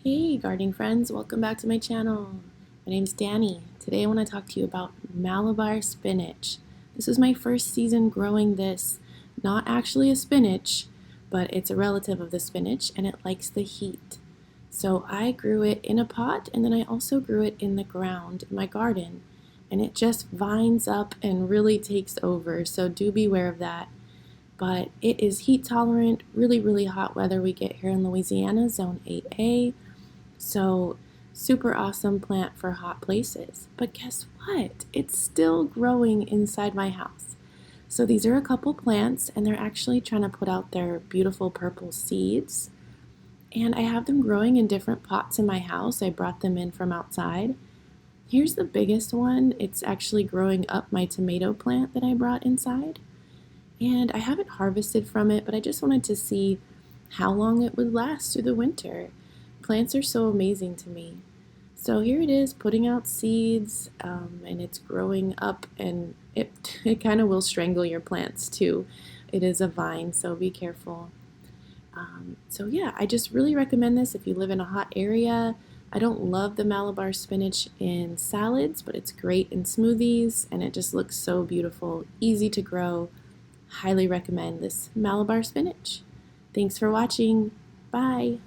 Hey gardening friends, welcome back to my channel. My name's Danny. Today I want to talk to you about Malabar spinach. This is my first season growing this. Not actually a spinach, but it's a relative of the spinach and it likes the heat. So I grew it in a pot and then I also grew it in the ground in my garden. And it just vines up and really takes over, so do beware of that. But it is heat tolerant, really hot weather we get here in Louisiana, zone 8A. So super awesome plant for hot places. But guess what? It's still growing inside my house. So these are a couple plants and they're actually trying to put out their beautiful purple seeds. And I have them growing in different pots in my house. I brought them in from outside. Here's the biggest one. It's actually growing up my tomato plant that I brought inside. And I haven't harvested from it, but I just wanted to see how long it would last through the winter. Plants are so amazing to me. So here it is putting out seeds, and it's growing up, and it kind of will strangle your plants too. It is a vine, so be careful. So yeah, I just really recommend this if you live in a hot area. I don't love the Malabar spinach in salads, but it's great in smoothies, and it just looks so beautiful, easy to grow. Highly recommend this Malabar spinach. Thanks for watching. Bye.